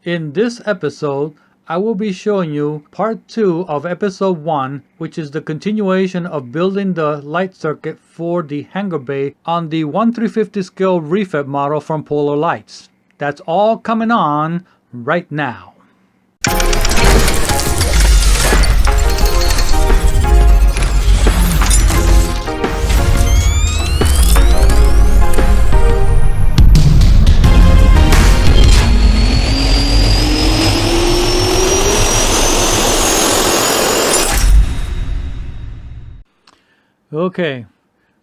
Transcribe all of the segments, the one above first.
In this episode, I will be showing you part 2 of episode 1, which is the continuation of building the light circuit for the hangar bay on the 1/350 scale refit model from Polar Lights. That's all coming on right now. Okay,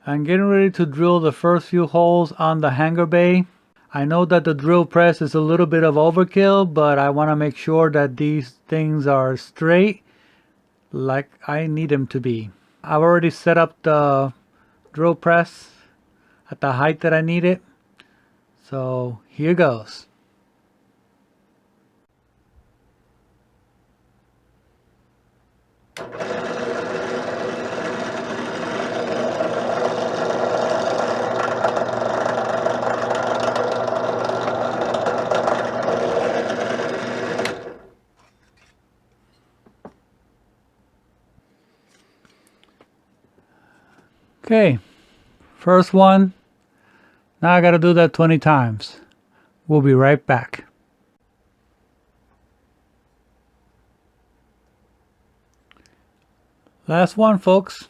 I'm getting ready to drill the first few holes on the hangar bay. I know that the drill press is a little bit of overkill, but I want to make sure that these things are straight like I need them to be. I've already set up the drill press at the height that I need it. So here goes. Okay, first one. Now I gotta do that 20 times. We'll be right back. Last one, folks.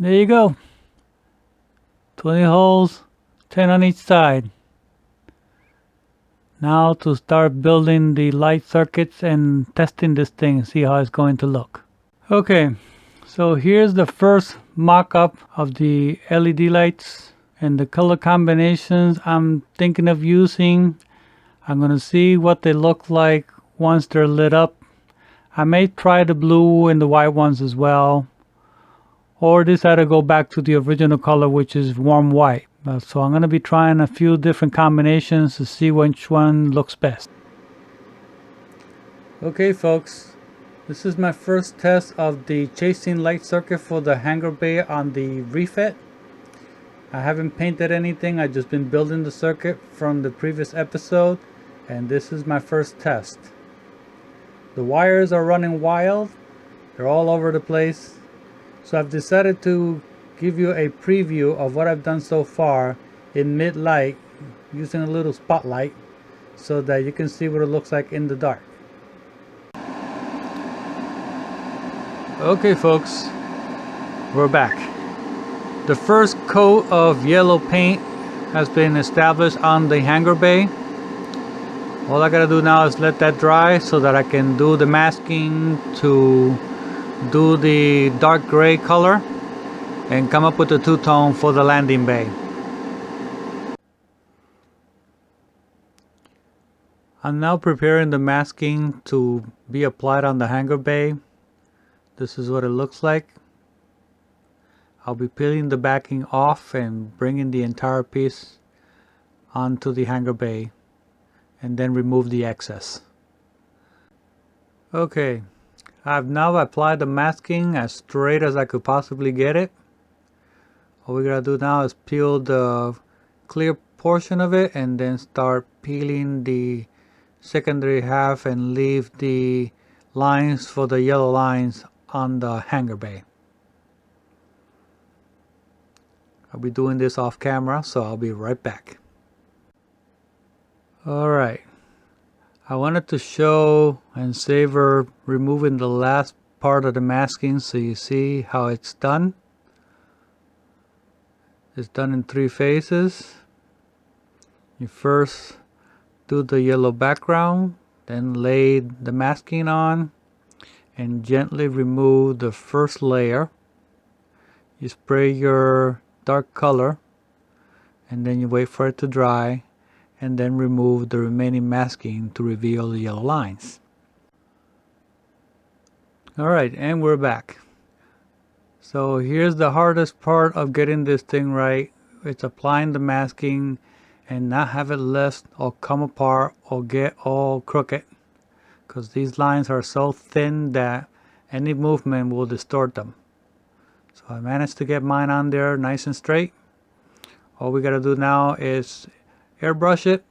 There you go. 20 holes, 10 on each side. Now to start building the light circuits and testing this thing, see how it's going to look. Okay, so here's the first mock-up of the LED lights and the color combinations I'm thinking of using. I'm going to see what they look like once they're lit up. I may try the blue and the white ones as well, or decide to go back to the original color, which is warm white. So I'm going to be trying a few different combinations to see which one looks best. Okay folks, this is my first test of the chasing light circuit for the hangar bay on the refit. I haven't painted anything, I've just been building the circuit from the previous episode, and this is my first test. The wires are running wild, they're all over the place. So I've decided to give you a preview of what I've done so far in mid-light using a little spotlight so that you can see what it looks like in the dark. Okay folks, we're back. The first coat of yellow paint has been established on the hangar bay. All I gotta do now is let that dry so that I can do the masking to do the dark gray color and come up with the two-tone for the landing bay. I'm now preparing the masking to be applied on the hangar bay. This is what it looks like. I'll be peeling the backing off and bringing the entire piece onto the hangar bay and then remove the excess. Okay, I've now applied the masking as straight as I could possibly get it. All we gotta do now is peel the clear portion of it and then start peeling the secondary half and leave the lines for the yellow lines on the hangar bay. I'll be doing this off camera, so I'll be right back. Alright, I wanted to show and savor removing the last part of the masking so you see how it's done. It's done in 3 phases. You first do the yellow background, then lay the masking on and gently remove the first layer. You spray your dark color and then you wait for it to dry and then remove the remaining masking to reveal the yellow lines. Alright, and we're back. So here's the hardest part of getting this thing right. It's applying the masking and not have it lift or come apart or get all crooked, because these lines are so thin that any movement will distort them. So I managed to get mine on there nice and straight. All we gotta do now is airbrush it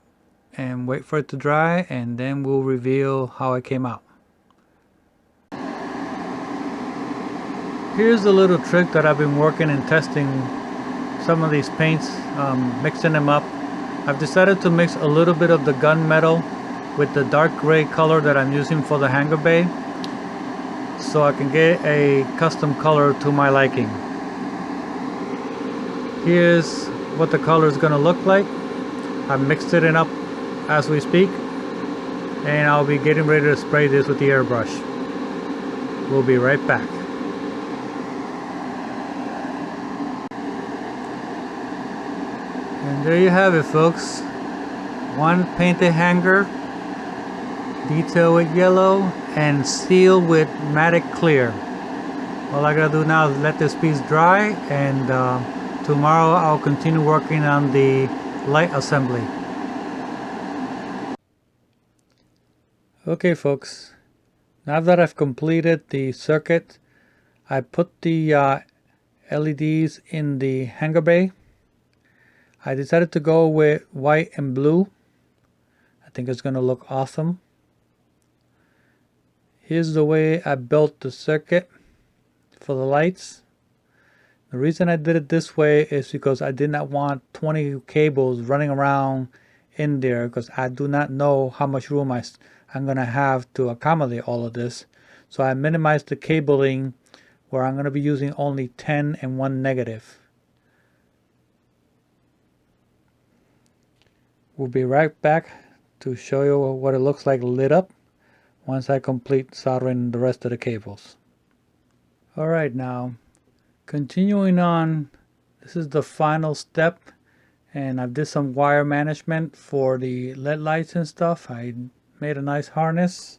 and wait for it to dry, and then we'll reveal how it came out. Here's a little trick that I've been working and testing some of these paints, mixing them up. I've decided to mix a little bit of the gunmetal with the dark gray color that I'm using for the hangar bay, so I can get a custom color to my liking. Here's what the color is going to look like. I've mixed it up as we speak, and I'll be getting ready to spray this with the airbrush. We'll be right back. And there you have it, folks. One painted hangar, detail with yellow and seal with matte clear. All I gotta do now is let this piece dry, and tomorrow I'll continue working on the light assembly. Okay folks, now that I've completed the circuit, I put the LEDs in the hangar bay. I decided to go with white and blue. I think it's going to look awesome. Here's the way I built the circuit for the lights. The reason I did it this way is because I did not want 20 cables running around in there, because I do not know how much room I'm going to have to accommodate all of this. So I minimized the cabling, where I'm going to be using only 10 and 1 negative. We'll be right back to show you what it looks like lit up once I complete soldering the rest of the cables. Alright, now continuing on, this is the final step, and I've did some wire management for the LED lights and stuff. I made a nice harness.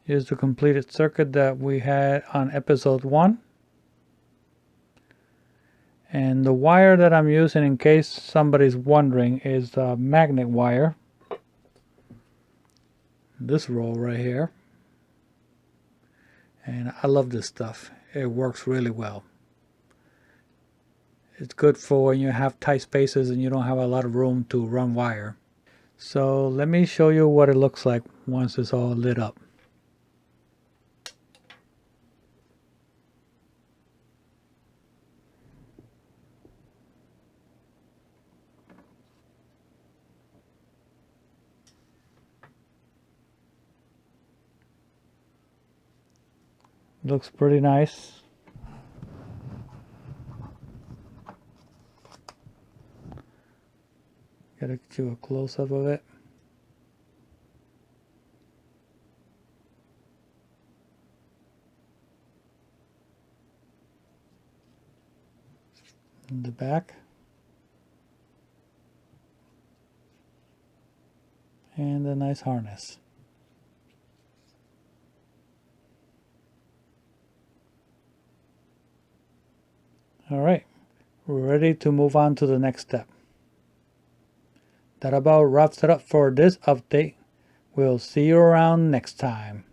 Here's the completed circuit that we had on episode 1. And the wire that I'm using, in case somebody's wondering, is magnet wire. This roll right here. And I love this stuff. It works really well. It's good for when you have tight spaces and you don't have a lot of room to run wire. So let me show you what it looks like once it's all lit up. Looks pretty nice. Gotta get you a close-up of it. In the back. And a nice harness. Alright, we're ready to move on to the next step. That about wraps it up for this update. We'll see you around next time.